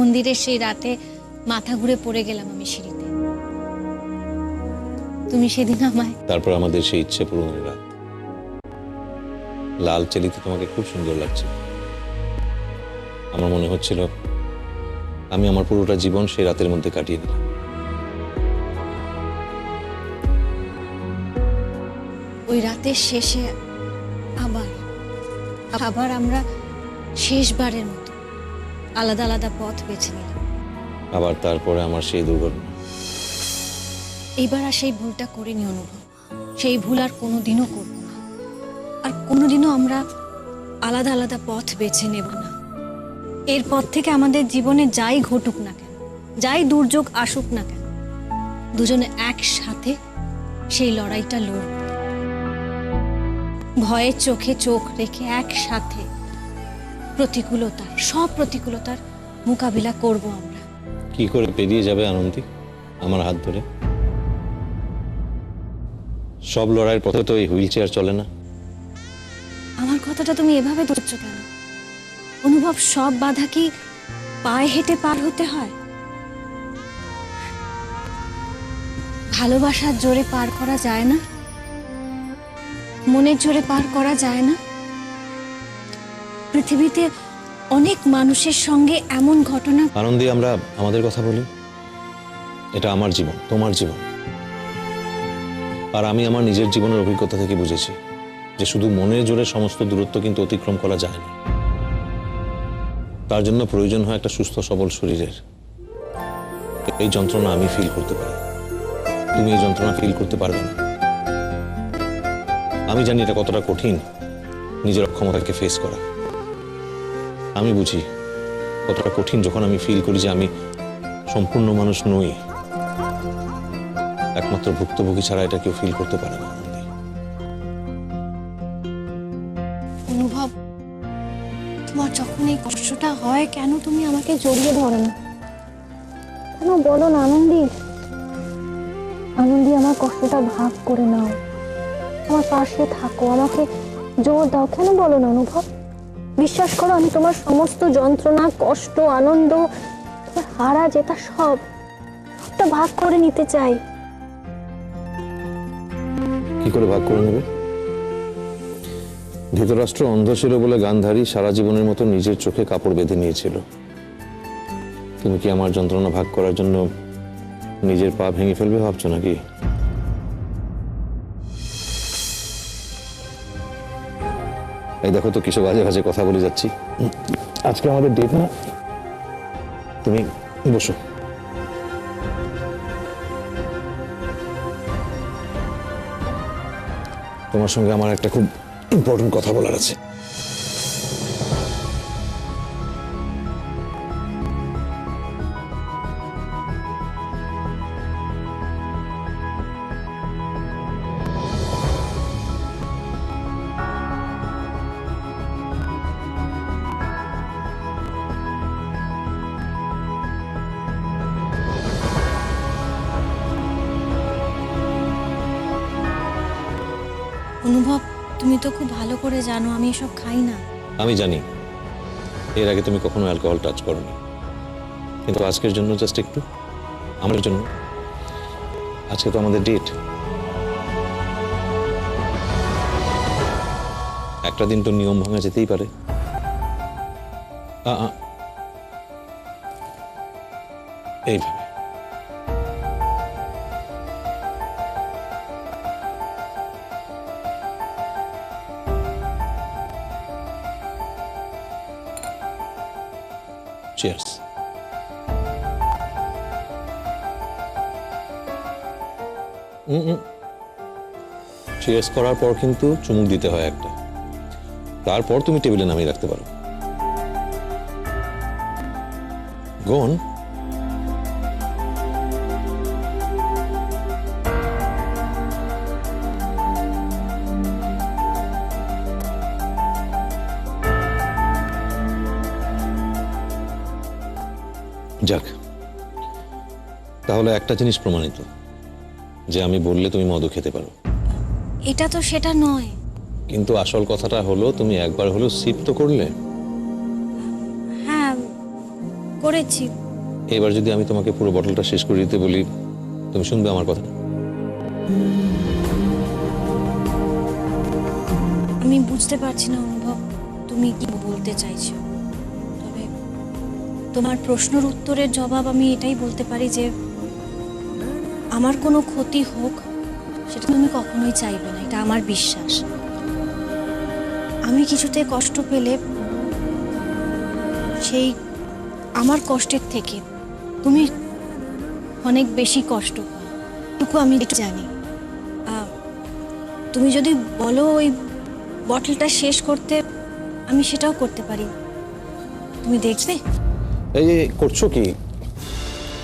মন্দিরের সেই রাতে মাথা ঘুরে পড়ে গেলাম আমি সিঁড়িতে। তুমি সেদিন আমায়। তারপর আমাদের সেই ইচ্ছে পূরণের রাত। লাল চেলিতে তোমাকে খুব সুন্দর লাগছে। আমার মনে হচ্ছিল আমি আমার পুরোটা জীবন সেই রাতের মধ্যে কাটিয়ে দিলাম। ওই রাতের শেষে আবার আমরা শেষবারের মতো আলাদা আলাদা পথ বেছে নিলাম। আবার তারপরে আমার সেই দুর্ঘটনা। এইবার আর সেই ভুলটা করিনি অনুভব। সেই ভুল আর কোনোদিনও করব না। আর কোনোদিনও আমরা আলাদা আলাদা পথ বেছে নেব না। এরপর থেকে আমাদের জীবনে যাই ঘটুক না কেন, যাই দুর্যোগ আসুক না কেন, দুজনে একসাথে সেই লড়াইটা লড়ব। ভয়ের চোখে চোখ রেখে একসাথে সব প্রতিকূলতার মোকাবিলা করব আমরা। কি করে পেরিয়ে যাবে আনন্দী আমার হাত ধরে? সব লড়াইয়ের পথে তো এই হুইল চেয়ার চলে না। আমার কথাটা তুমি এভাবে ধরছো কেন অনুভব? সব বাধা কি পায়ে হেঁটে পার হতে হয়? ভালোবাসার জোরে পার করা যায় না? মনের জোরে পার করা যায় না? পৃথিবীতে অনেক মানুষের সঙ্গে এমন ঘটনা। আনন্দী, আমরা আমাদের কথা বলি। এটা আমার জীবন, তোমার জীবন। আর আমি আমার নিজের জীবনের অভিজ্ঞতা থেকে বুঝেছি যে শুধু মনের জোরে সমস্ত দূরত্ব কিন্তু অতিক্রম করা যায় না। তার জন্য প্রয়োজন হয় একটা সুস্থ সবল শরীরের। এই যন্ত্রণা আমি ফিল করতে পারি, তুমি এই যন্ত্রণা ফিল করতে পারবে না। আমি জানি এটা কতটা কঠিন নিজের অক্ষমতাকে ফেস করা। আমি বুঝি কতটা কঠিন যখন আমি ফিল করি যে আমি সম্পূর্ণ মানুষ নই। একমাত্র ভুক্তভোগী ছাড়া এটা কেউ ফিল করতে পারে না। অনুভব, তোমার যখন এই কষ্টটা হয় কেন তুমি আমাকে জড়িয়ে ধরো না? কেন বলো না আনন্দী? আনন্দী, আমার কষ্টটা ভাগ করে নাও, আমার পাশে থাকো, আমাকে জোর দাও। কেন বলো না অনুভব? বিশ্বাস করো, আমি তোমার সমস্ত যন্ত্রণা, কষ্ট, আনন্দ, তোমার হারা জেতা সবটা ভাগ করে নিতে চাই। কি করে ভাগ করে নেবে? ধৃতরাষ্ট্র অন্ধ ছিল বলে গান্ধারী সারা জীবনের মতো নিজের চোখে কাপড় বেঁধে নিয়েছিল। তুমি কি আমার যন্ত্রণা ভাগ করার জন্য নিজের পা ভেঙে ফেলবে ভাবছো নাকি? এই দেখো তো কিসব বাজে বাজে কথা বলে যাচ্ছি। আজকে আমাদের ডেট না, তুমি বসো। তোমার সঙ্গে আমার একটা খুব ইম্পর্টেন্ট কথা বলার আছে। অনুভব, তুমি তো খুব ভালো করে জানো আমি এসব খাই না। আমি জানি এর আগে তুমি কখনো অ্যালকোহল টাচ করোনি, কিন্তু আজকের জন্য জাস্ট একটু, আমার জন্য। আজকে তো আমাদের ডেট। একটা দিন তো নিয়ম ভাঙা যেতেই পারে। এইভাবে চিয়ার্স। চিয়ার্স করার পর কিন্তু চুমুক দিতে হয় একটা, তারপর তুমি টেবিলে নামিয়ে রাখতে পারো। গোন। যাক, তাহলে একটা জিনিস প্রমাণিত যে আমি বললে তুমি মদও খেতে পারো। এটা তো সেটা নয়। কিন্তু আসল কথাটা হলো তুমি একবার হলো সিপ তো করলে। হ্যাঁ করেছি। এবার যদি আমি তোমাকে পুরো বটলটা শেষ করে দিতে বলি, তুমি শুনবে আমার কথা? আমি বুঝতে পারছি না অনুভব, তুমি কি বলতে চাইছো। তবে তোমার প্রশ্নের উত্তরের জবাব আমি এটাই বলতে পারি যে আমার কোনো ক্ষতি হোক সেটা তুমি কখনোই চাইবে না, এটা আমার বিশ্বাস। আমি কিছুতে কষ্ট পেলে সেই আমার কষ্টের থেকে তুমি অনেক বেশি কষ্ট পাও, এটুকু আমি জানি। তুমি যদি বলো ওই বটলটা শেষ করতে, আমি সেটাও করতে পারি। তুমি দেখবে? এই যে করছো কি?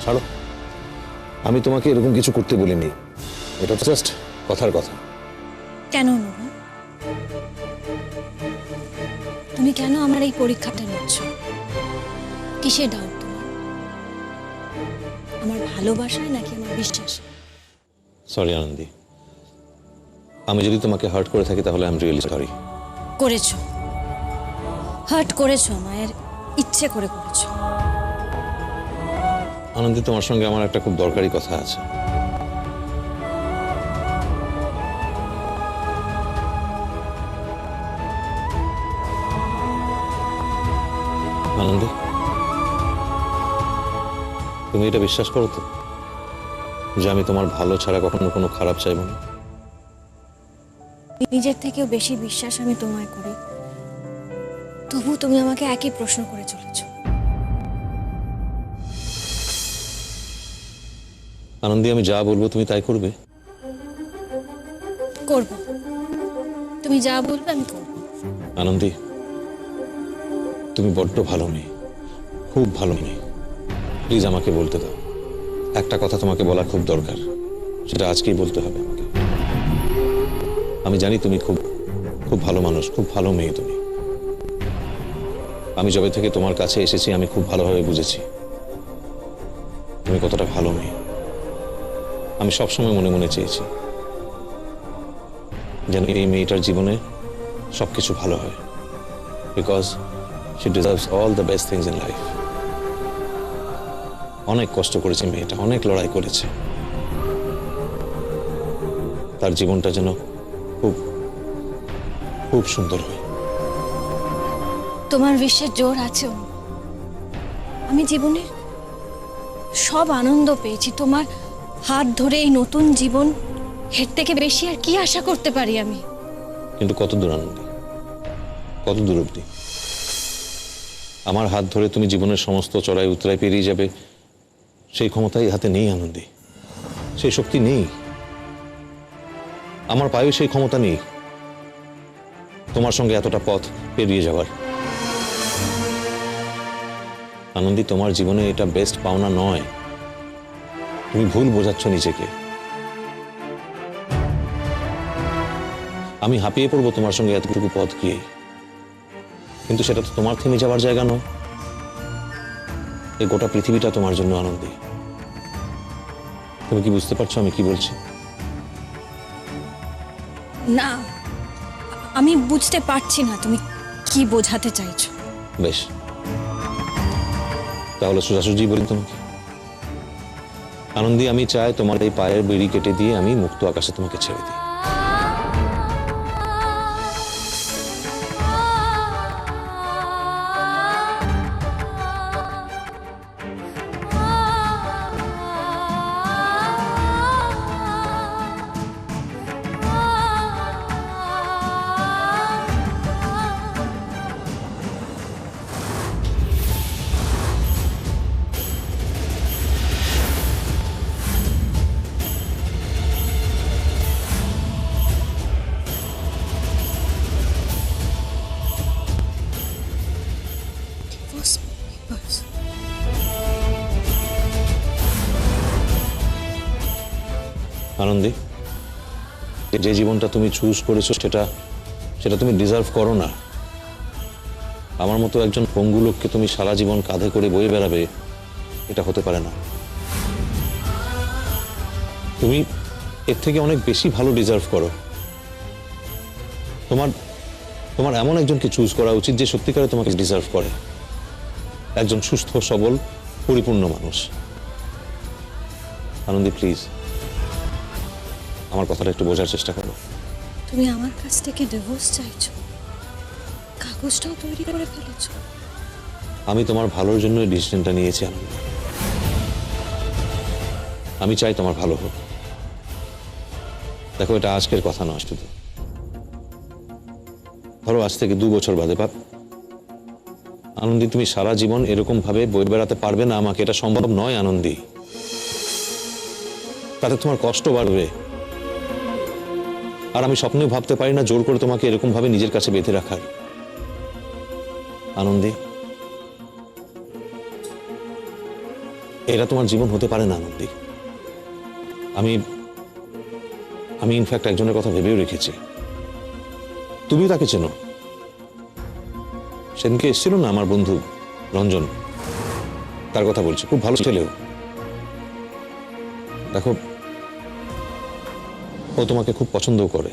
ছাড়ো, আমি তোমাকে এরকম কিছু করতে বলিনি। এটা তো জাস্ট কথার কথা। কেন অনুভব, তুমি কেন আমার এই পরীক্ষাটা নিচ্ছ? কিসে ডাউট তোমার? আমার ভালোবাসায় নাকি আমার বিশ্বাসে? সরি আনন্দি, আমি যদি তোমাকে হার্ট করে থাকি তাহলে আই এম রিয়েলি সরি। করেছো, হার্ট করেছো, মায়ের ইচ্ছে করে করেছো। আনন্দি, তোমার সঙ্গে আমার একটা খুব দরকারি কথা আছে। আনন্দি, তুমি এটা বিশ্বাস করো তো যে আমি তোমার ভালো ছাড়া কখনো কোনো খারাপ চাইব না? নিজের থেকেও বেশি বিশ্বাস আমি তোমায় করি, তবু তুমি আমাকে একই প্রশ্ন করে চলেছো। আনন্দি, আমি যা বলবো তুমি তাই করবে? করবো, তুমি যা বলবে আমি করবো। আনন্দি, তুমি বড্ড ভালো মেয়ে, খুব ভালো মেয়ে। প্লিজ আমাকে বলতে দাও। একটা কথা তোমাকে বলা খুব দরকার, সেটা আজকেই বলতে হবে আমাকে। আমি জানি তুমি খুব খুব ভালো মানুষ, খুব ভালো মেয়ে তুমি। আমি যবে থেকে তোমার কাছে এসেছি আমি খুব ভালোভাবে বুঝেছি তুমি কতটা ভালো মেয়ে। আমি সবসময় মনে মনে চেয়েছি যেন এই মেয়েটার জীবনে সবকিছু ভালো হয়, because she deserves all the best things in life. অনেক কষ্ট করেছে মেয়েটা, অনেক লড়াই করেছে। তার জীবনটা যেন খুব খুব সুন্দর হয়। তোমার বিশ্বের জোর আছে অনু। আমি জীবনের সব আনন্দ পেয়েছি তোমার হাত ধরে। এই নতুন জীবন, এর থেকে বেশি আর কি আশা করতে পারি আমি? কিন্তু কত দূর আনন্দি, কত দূর অব্দি? আমার হাত ধরে তুমি জীবনের সমস্ত চড়াই উতরাই পেরিয়ে যাবে, সেই ক্ষমতাই হাতে নেই আনন্দি, সেই শক্তি নেই। আমার পায়েও সেই ক্ষমতা নেই তোমার সঙ্গে এতটা পথ পেরিয়ে যাওয়ার। আনন্দি, তোমার জীবনে এটা বেস্ট পাওনা নয়, তুমি ভুল বোঝাচ্ছ নিজেকে। আমি হাঁপিয়ে পড়বো তোমার সঙ্গে এতটুকু পথ গিয়ে, কিন্তু সেটা তো তোমার থেমে যাওয়ার জায়গা নয়। এই গোটা পৃথিবীটা তোমার জন্য আনন্দী। তুমি কি বুঝতে পারছো আমি কি বলছি? না, আমি বুঝতে পারছি না তুমি কি বোঝাতে চাইছো। বেশ, তাহলে সোজাসুজি বলি তোমাকে। আনন্দী, আমি চাই তোমার এই পায়ের বেড়ি কেটে দিয়ে আমি মুক্ত আকাশে তোমাকে ছেড়ে দিই। আনন্দী, যে জীবনটা তুমি চুজ করেছো সেটা সেটা তুমি ডিজার্ভ করো না। আমার মতো একজন পঙ্গু লোককে তুমি সারা জীবন কাঁধে করে বয়ে বেড়াবে, এটা হতে পারে না। তুমি এর থেকে অনেক বেশি ভালো ডিজার্ভ করো। তোমার তোমার এমন একজনকে চুজ করা উচিত যে সত্যিকারে তোমাকে ডিজার্ভ করে। একজন সুস্থ সবল পরিপূর্ণ মানুষ। আনন্দী প্লিজ আমার কথাটা একটু বোঝার চেষ্টা করো। তুমি আমার কাছ থেকে ডিভোর্স চাইছো, কাগজটাও তৈরি করে ফেলেছো। আমি তোমার ভালোর জন্য এই ডিসিশনটা নিয়েছি আনন্দ। আমি চাই তোমার ভালো হোক। দেখো এটা আজকের কথা নয়, শুধু ধরো আজ থেকে 2 বছর বাদে আনন্দী তুমি সারা জীবন এরকম ভাবে বই বেড়াতে পারবে না, আমাকে এটা সম্ভব নয় আনন্দী। তাতে তোমার কষ্ট বাড়বে। আর আমি স্বপ্নেও ভাবতে পারি না জোর করে তোমাকে এরকম ভাবে নিজের কাছে বেঁধে রাখার। আনন্দী এটা তোমার জীবন হতে পারে না আনন্দী। আমি ইনফ্যাক্ট একজনের কথা ভেবেও রেখেছি, তুমি তাকে চেনো। সেদিনকে এসেছিল না আমার বন্ধু রঞ্জন, তার কথা বলছি, খুব ভালো ছেলেও। দেখো ও তোমাকে খুব পছন্দ করে।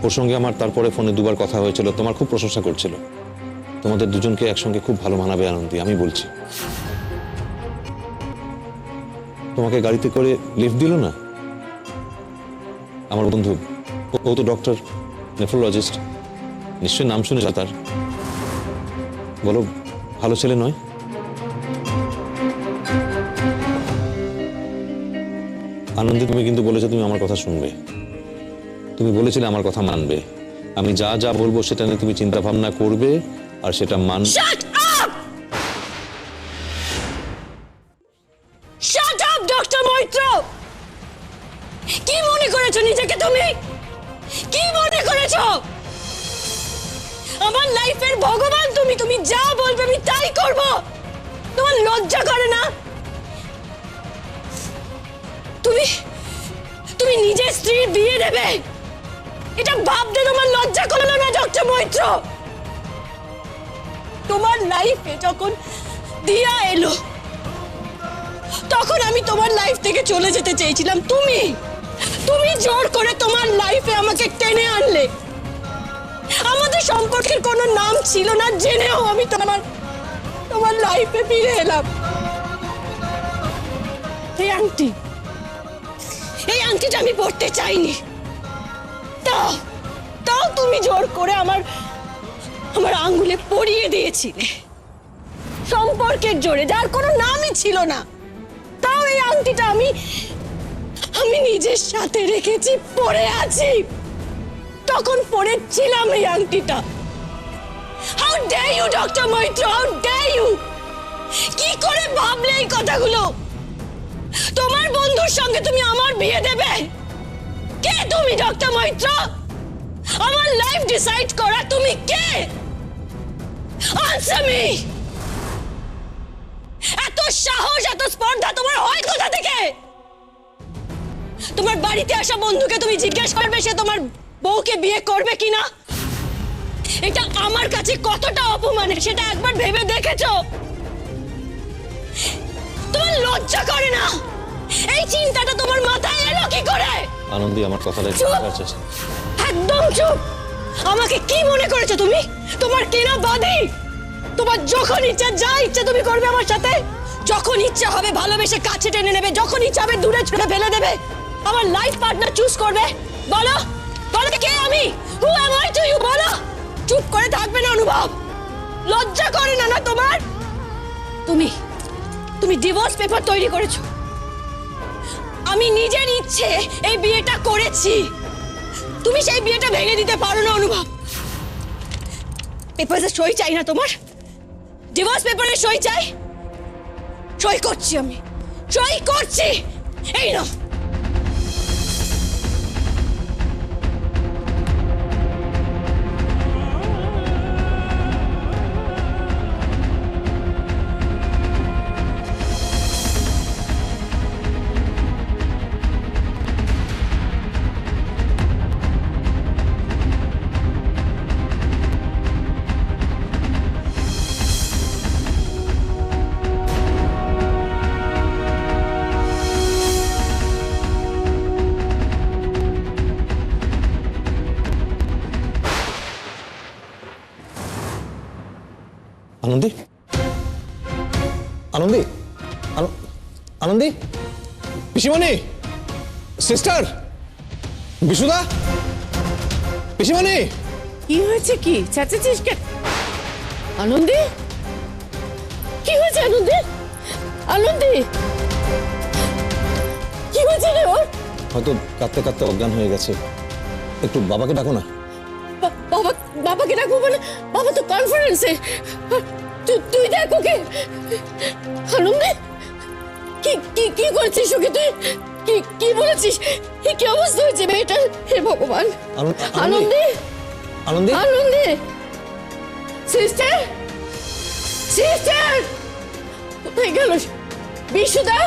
ওর সঙ্গে আমার তারপরে ফোনে 2বার কথা হয়েছিল, তোমার খুব প্রশংসা করছিল। তোমাদের দুজনকে একসঙ্গে খুব ভালো মানাবে আনন্দী, আমি বলছি। তোমাকে গাড়িতে করে লিফট দিল না আমার বন্ধু, ও তো ডক্টর, নেফ্রোলজিস্ট, নিশ্চয়ই নাম শুনেছ তার। বলো ভালো ছেলে নয়? আনন্দী তুমি কিন্তু বলেছো তুমি আমার কথা শুনবে, তুমি বলেছিলে আমার কথা মানবে। আমি যা যা বলবো সেটা নিয়ে তুমি চিন্তা ভাবনা করবে আর সেটা মানবে। Shut up! Shut up, doctor Maitra! কি মনে করেছো নিজেকে তুমি? কি মনে করেছো? আমার লাইফের ভগবান তুমি, তুমি যা বলবে আমি তাই করব। তোমার লজ্জা করে না? তুমি নিজের স্ত্রীর বিয়ে দেবে, এটা ভাবতে তোমার লজ্জা করলো না ডক্টর মৈত্র? তোমার লাইফে যখন দিয়া এলো তখন আমি তোমার লাইফ থেকে চলে যেতে চেয়েছিলাম। তুমি জোর করে তোমার লাইফে আমাকে টেনে আনলে। আমাদের সম্পর্কের কোনো নাম ছিল না জেনেও আমি তোমার লাইফে ফিরে এলাম। এই আংটিটা আমি পড়তে চাইনি, তাও তুমি জোর করে আমার আঙ্গুলে পরিয়ে দিয়েছিলে, সম্পর্কের জোরে, যার কোনো নামই ছিল না। তাও এই আংটিটা আমি নিজের সাথে রেখেছি, পরে আছি। তখন পরেছিলাম এই আংটিটা। How dare you doctor Maitra, how dare you! কি করে ভাবলে এই কথাগুলো? তোমার বন্ধুর সঙ্গে তুমি আমার বিয়ে দেবে? কে তুমি ডক্টর মৈত্র? আমার লাইফ ডিসাইড করা তুমি কে? Answer me! এত সাহস, এত স্পর্ধা তোমার হয় কোথা থেকে? তোমার বাড়িতে আসা বন্ধুকে তুমি জিজ্ঞেস করবে সে তোমার বউকে বিয়ে করবে কিনা? এটা আমার কাছে কতটা অপমানের সেটা একবার ভেবে দেখেছো? তোমার লজ্জা করে না? এই চিন্তাটা তোমার মাথায় এলো কি করে? আনন্দী আমার কথাটা একটু বোঝার চেষ্টা। একদম চুপ! আমাকে কি মনে করেছো তুমি? তোমার কেনা বাদী? তোমার যখন ইচ্ছা যা ইচ্ছা তুমি করবে আমার সাথে? যখন ইচ্ছা হবে ভালোবেসে কাছে টেনে নেবে, যখন ইচ্ছা হবে দূরে ছুড়ে ফেলে দেবে, আমার লাইফ পার্টনার চুজ করবে? বলো বলো কে আমি? হু অ্যাম আই টু ইউ? বলো। চুপ করে থাকবে না অনুভব? লজ্জা করে না না তোমার? তুমি ডিভোর্স পেপার তৈরি করেছো। আমি নিজের ইচ্ছে এই বিয়েটা করেছি। তুমি সেই বিয়েটা ভেঙে দিতে পারো না অনুভব। পেপারে সই চাই না তোমার? ডিভোর্স পেপারে সই চাই? সই করছি, আমি সই করছি। এই নাও। আনন্দী আনন্দী, আনন্দী, পিসিমণি, সিস্টার, বিশুদা, পিসিমণি। কি হয়েছে? কি চেঁচাচ্ছিস কেন? আনন্দী, কি হয়েছে আনন্দী? আনন্দী, কি হয়েছে রে ওর? হয়তো কাঁদতে কাঁদতে অজ্ঞান হয়ে গেছে, একটু বাবাকে ডাকো না। বাবা, বাবাকে ডাকবো মানে? বাবা তো কনফারেন্সে। তুই দেখ ওকে। আনন্দী, কি কি কি করছিস ওকে তুই? কি কি বলেছিস? কি অবস্থা হয়েছে মেয়েটার? হে ভগবান। আনন্দী, আনন্দী, আনন্দী, সিস্টার, সিস্টার, কোথায় গেল বিশুদা?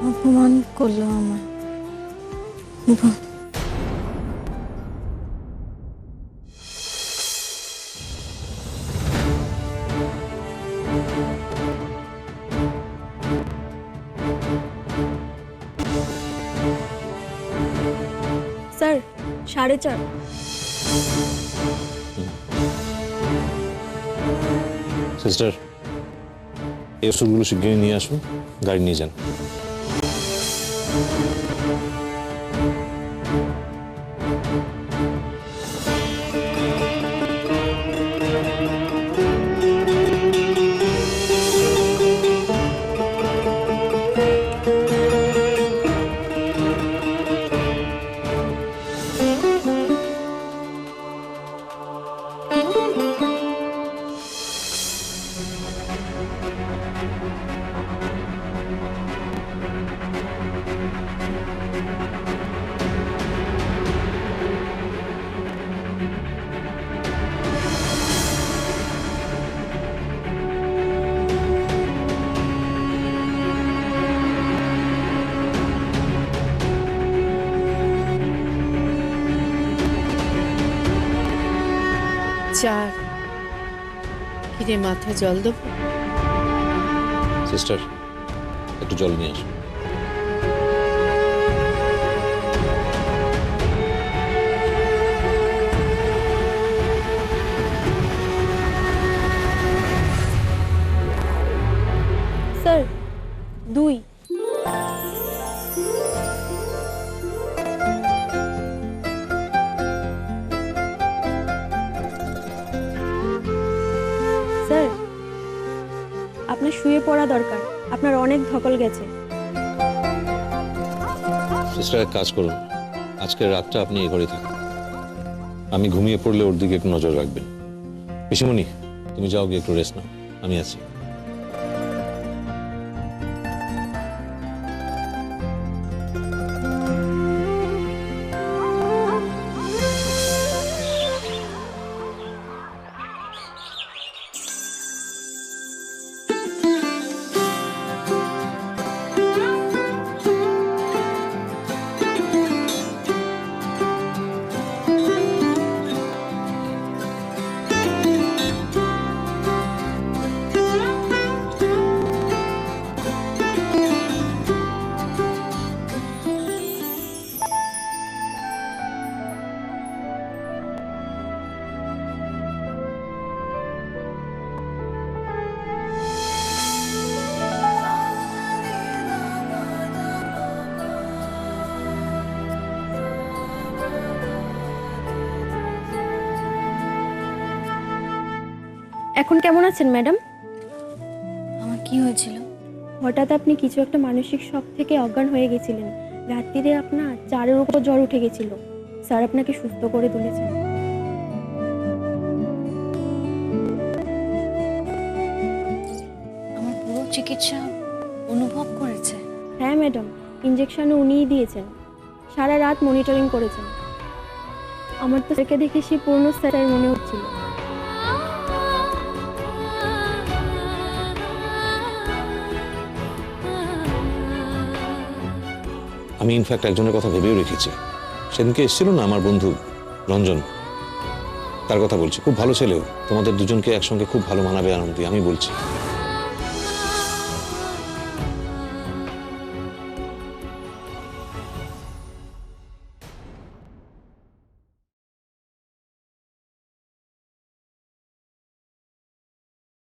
অপমান করলো আমার। স্যার 4:30। সিস্টার, এই ওষুধগুলো শিগগিরই নিয়ে আসুন, গাড়ি নিয়ে যান। চার, কিরে মাথায় জল দেবো? সিস্টার, একটু জল নিয়ে আসুন। স্যার 2। স্যার আপনার শুয়ে পড়া দরকার, আপনার অনেক ধকল গেছে। সিস্টার, এক কাজ করুন, আজকের রাতটা আপনি এই ঘরেই থাকুন, আমি ঘুমিয়ে পড়লে ওর দিকে একটু নজর রাখবেন। পিসিমণি, তুমি যাও গিয়ে একটু রেস্ট নাও, আমি আছি। এখন কেমন আছেন ম্যাডাম? আমার কি হয়েছিল? হঠাৎ আপনি কিছু একটা মানসিক শক থেকে অজ্ঞান হয়ে গেছিলেন। রাত্রিরে আপনার 4-এর উপর জ্বর উঠে গেছিল। স্যার আপনাকে সুস্থ করে তুলেছেন। আমার পুরো চিকিৎসা অনুভব করেছে। হ্যাঁ ম্যাডাম, ইঞ্জেকশনও উনিই দিয়েছেন। সারা রাত মনিটরিং করেছেন। আমার তো স্যারকে দেখে সে পূর্ণ স্যার মনে হচ্ছিল। আমি ইনফ্যাক্ট একজনের কথা ভেবেও রেখেছি। সেদিনকে এসেছিল না আমার বন্ধু রঞ্জন, তার কথা বলছি। খুব ভালো ছেলেও, তোমাদের দুজনকে একসঙ্গে খুব ভালো মানাবে আনন্দি, আমি বলছি।